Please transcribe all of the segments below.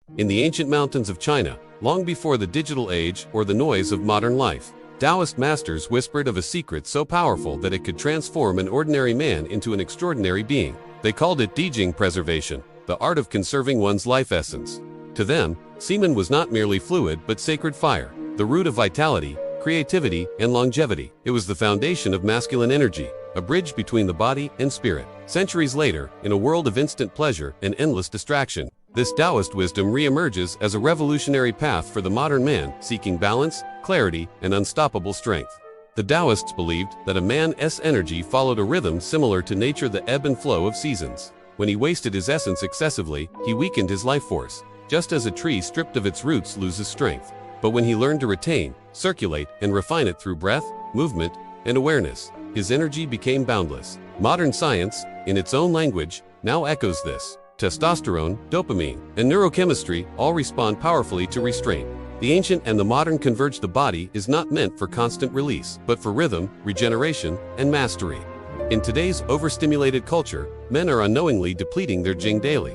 In the ancient mountains of China, long before the digital age or the noise of modern life, Taoist masters whispered of a secret so powerful that it could transform an ordinary man into an extraordinary being. They called it deepening preservation, the art of conserving one's life essence. To them, semen was not merely fluid but sacred fire, the root of vitality, creativity, and longevity. It was the foundation of masculine energy, a bridge between the body and spirit. Centuries later, in a world of instant pleasure and endless distraction, this Taoist wisdom re-emerges as a revolutionary path for the modern man seeking balance, clarity, and unstoppable strength. The Taoists believed that a man's energy followed a rhythm similar to nature, the ebb and flow of seasons. When he wasted his essence excessively, he weakened his life force, just as a tree stripped of its roots loses strength. But when he learned to retain, circulate, and refine it through breath, movement, and awareness, his energy became boundless. Modern science, in its own language, now echoes this. Testosterone, dopamine, and neurochemistry all respond powerfully to restraint. The ancient and the modern converge. The body is not meant for constant release, but for rhythm, regeneration, and mastery. In today's overstimulated culture, men are unknowingly depleting their jing daily.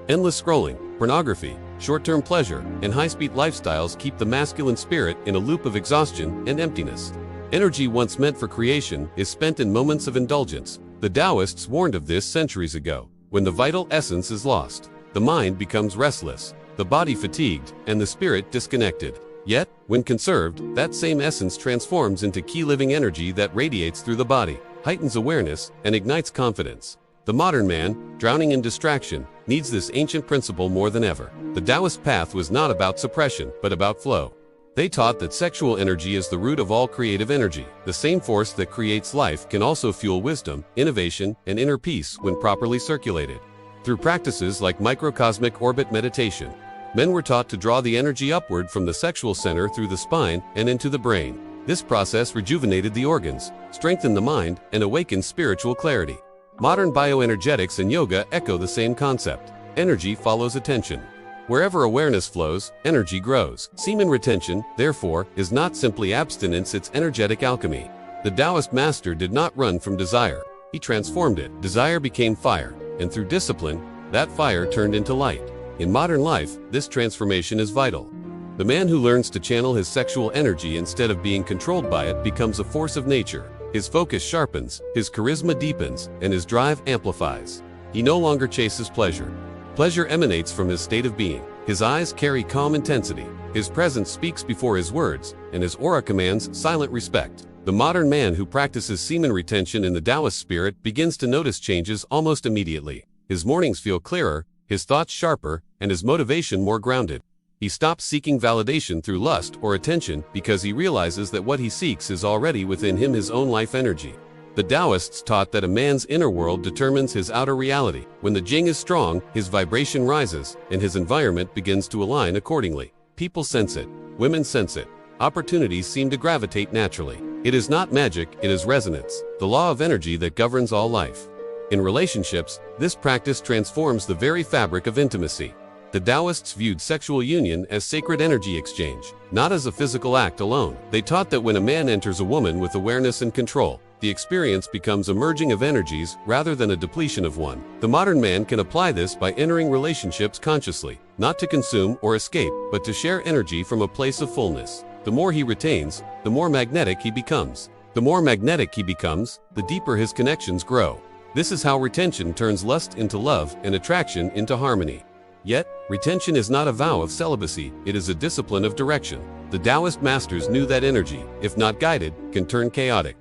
Endless scrolling, pornography, short-term pleasure, and high-speed lifestyles keep the masculine spirit in a loop of exhaustion and emptiness. Energy once meant for creation is spent in moments of indulgence. The Taoists warned of this centuries ago. When the vital essence is lost, the mind becomes restless, the body fatigued, and the spirit disconnected. Yet, when conserved, that same essence transforms into key living energy that radiates through the body, heightens awareness, and ignites confidence. The modern man, drowning in distraction, needs this ancient principle more than ever. The Taoist path was not about suppression, but about flow. They taught that sexual energy is the root of all creative energy. The same force that creates life can also fuel wisdom, innovation, and inner peace when properly circulated. Through practices like microcosmic orbit meditation, men were taught to draw the energy upward from the sexual center through the spine and into the brain. This process rejuvenated the organs, strengthened the mind, and awakened spiritual clarity. Modern bioenergetics and yoga echo the same concept. Energy follows attention. Wherever awareness flows, energy grows. Semen retention, therefore, is not simply abstinence, it's energetic alchemy. The Taoist master did not run from desire. He transformed it. Desire became fire, and through discipline, that fire turned into light. In modern life, this transformation is vital. The man who learns to channel his sexual energy instead of being controlled by it becomes a force of nature. His focus sharpens, his charisma deepens, and his drive amplifies. He no longer chases pleasure. Pleasure emanates from his state of being. His eyes carry calm intensity. His presence speaks before his words, and his aura commands silent respect. The modern man who practices semen retention in the Taoist spirit begins to notice changes almost immediately. His mornings feel clearer, his thoughts sharper, and his motivation more grounded. He stops seeking validation through lust or attention because he realizes that what he seeks is already within him, his own life energy. The Taoists taught that a man's inner world determines his outer reality. When the jing is strong, his vibration rises, and his environment begins to align accordingly. People sense it. Women sense it. Opportunities seem to gravitate naturally. It is not magic, it is resonance, the law of energy that governs all life. In relationships, this practice transforms the very fabric of intimacy. The Taoists viewed sexual union as sacred energy exchange, not as a physical act alone. They taught that when a man enters a woman with awareness and control, the experience becomes a merging of energies rather than a depletion of one. The modern man can apply this by entering relationships consciously, not to consume or escape, but to share energy from a place of fullness. The more he retains, the more magnetic he becomes. The more magnetic he becomes, the deeper his connections grow. This is how retention turns lust into love and attraction into harmony. Yet, retention is not a vow of celibacy, it is a discipline of direction. The Taoist masters knew that energy, if not guided, can turn chaotic.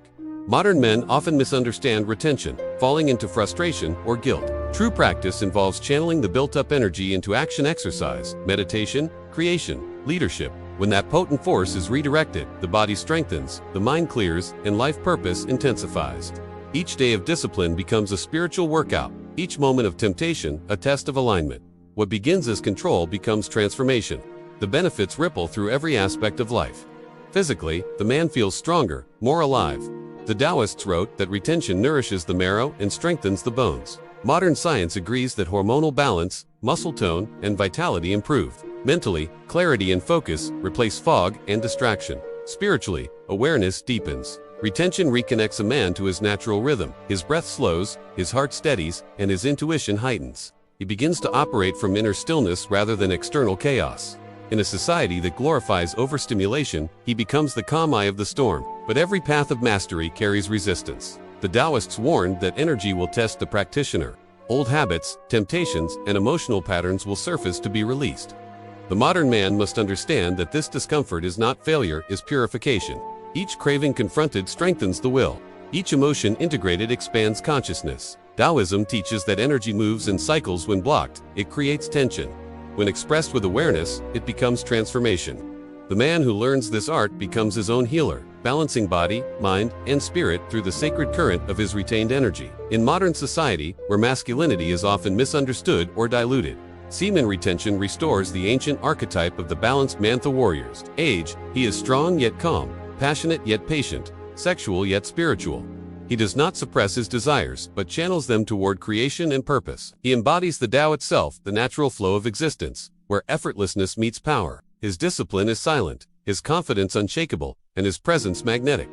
Modern men often misunderstand retention, falling into frustration or guilt. True practice involves channeling the built-up energy into action, exercise, meditation, creation, leadership. When that potent force is redirected, the body strengthens, the mind clears, and life purpose intensifies. Each day of discipline becomes a spiritual workout, each moment of temptation a test of alignment. What begins as control becomes transformation. The benefits ripple through every aspect of life. Physically, the man feels stronger, more alive. The Taoists wrote that retention nourishes the marrow and strengthens the bones. Modern science agrees that hormonal balance, muscle tone, and vitality improve. Mentally, clarity and focus replace fog and distraction. Spiritually, awareness deepens. Retention reconnects a man to his natural rhythm. His breath slows, his heart steadies, and his intuition heightens. He begins to operate from inner stillness rather than external chaos. In a society that glorifies overstimulation, he becomes the calm eye of the storm. But every path of mastery carries resistance. The Taoists warned that energy will test the practitioner. Old habits, temptations, and emotional patterns will surface to be released. The modern man must understand that this discomfort is not failure, is purification. Each craving confronted strengthens the will. Each emotion integrated expands consciousness. Taoism teaches that energy moves in cycles. When blocked, it creates tension. When expressed with awareness, it becomes transformation. The man who learns this art becomes his own healer, balancing body, mind, and spirit through the sacred current of his retained energy. In modern society, where masculinity is often misunderstood or diluted, semen retention restores the ancient archetype of the balanced man. The warrior's age, he is strong yet calm, passionate yet patient, sexual yet spiritual. He does not suppress his desires, but channels them toward creation and purpose. He embodies the Tao itself, the natural flow of existence, where effortlessness meets power. His discipline is silent, his confidence unshakable, and his presence magnetic.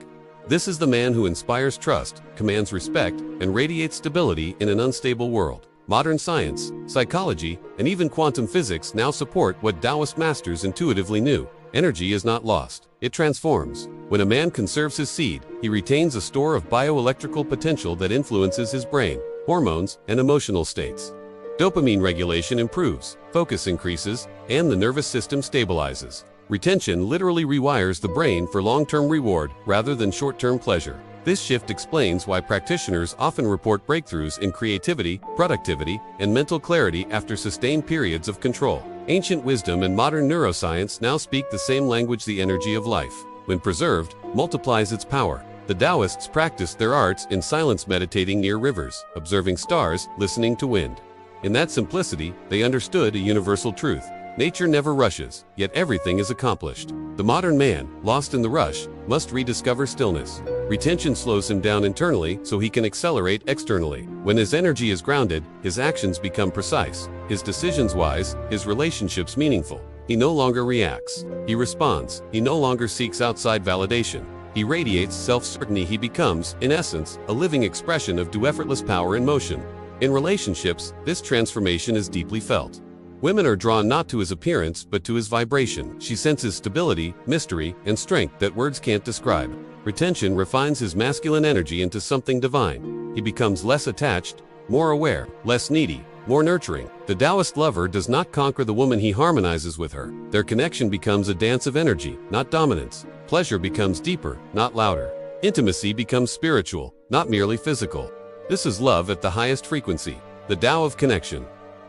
This is the man who inspires trust, commands respect, and radiates stability in an unstable world. Modern science, psychology, and even quantum physics now support what Taoist masters intuitively knew. Energy is not lost, it transforms. When a man conserves his seed, he retains a store of bioelectrical potential that influences his brain, hormones, and emotional states. Dopamine regulation improves, focus increases, and the nervous system stabilizes. Retention literally rewires the brain for long-term reward rather than short-term pleasure. This shift explains why practitioners often report breakthroughs in creativity, productivity, and mental clarity after sustained periods of control. Ancient wisdom and modern neuroscience now speak the same language. The energy of life, when preserved, multiplies its power. The Taoists practiced their arts in silence, meditating near rivers, observing stars, listening to wind. In that simplicity, they understood a universal truth. Nature never rushes, yet everything is accomplished. The modern man, lost in the rush, must rediscover stillness. Retention slows him down internally so he can accelerate externally. When his energy is grounded, his actions become precise, his decisions wise, his relationships meaningful. He no longer reacts. He responds. He no longer seeks outside validation. He radiates self-certainty. He becomes, in essence, a living expression of effortless power in motion. In relationships, this transformation is deeply felt. Women are drawn not to his appearance but to his vibration. She senses stability, mystery, and strength that words can't describe. Retention refines his masculine energy into something divine. He becomes less attached, more aware, less needy, more nurturing. The Taoist lover does not conquer the woman, he harmonizes with her. Their connection becomes a dance of energy, not dominance. Pleasure becomes deeper, not louder. Intimacy becomes spiritual, not merely physical. This is love at the highest frequency, the Tao of connection.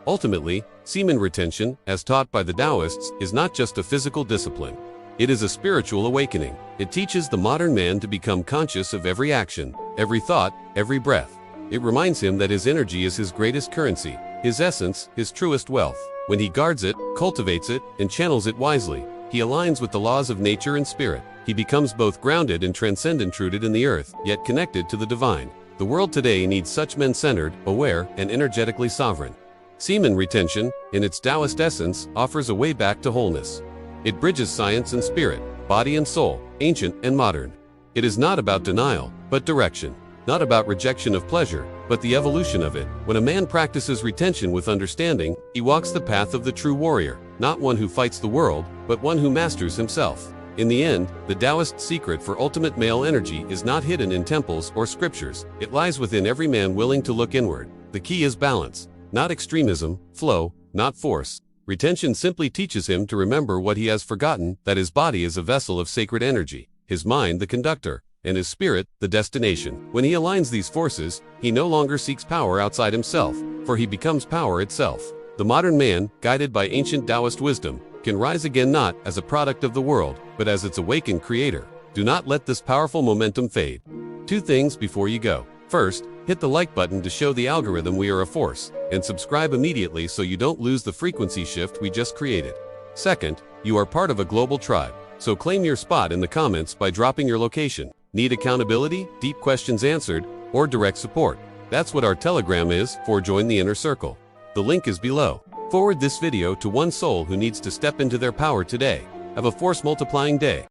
Ultimately, semen retention, as taught by the Taoists, is not just a physical discipline. It is a spiritual awakening. It teaches the modern man to become conscious of every action, every thought, every breath. It reminds him that his energy is his greatest currency, his essence, his truest wealth. When he guards it, cultivates it, and channels it wisely, he aligns with the laws of nature and spirit. He becomes both grounded and transcendent, rooted in the earth, yet connected to the divine. The world today needs such men, centered, aware, and energetically sovereign. Semen retention, in its Taoist essence, offers a way back to wholeness. It bridges science and spirit, body and soul, ancient and modern. It is not about denial, but direction. Not about rejection of pleasure, but the evolution of it. When a man practices retention with understanding, he walks the path of the true warrior, not one who fights the world, but one who masters himself. In the end, the Taoist secret for ultimate male energy is not hidden in temples or scriptures. It lies within every man willing to look inward. The key is balance, not extremism, flow, not force. Retention simply teaches him to remember what he has forgotten, that his body is a vessel of sacred energy, his mind the conductor, and his spirit the destination. When he aligns these forces, he no longer seeks power outside himself, for he becomes power itself. The modern man, guided by ancient Taoist wisdom, can rise again not as a product of the world, but as its awakened creator. Do not let this powerful momentum fade. 2 things before you go. First, hit the like button to show the algorithm we are a force, and subscribe immediately so you don't lose the frequency shift we just created. Second, you are part of a global tribe, so claim your spot in the comments by dropping your location. Need accountability, deep questions answered, or direct support? That's what our Telegram is for. Join the inner circle. The link is below. Forward this video to one soul who needs to step into their power today. Have a force multiplying day.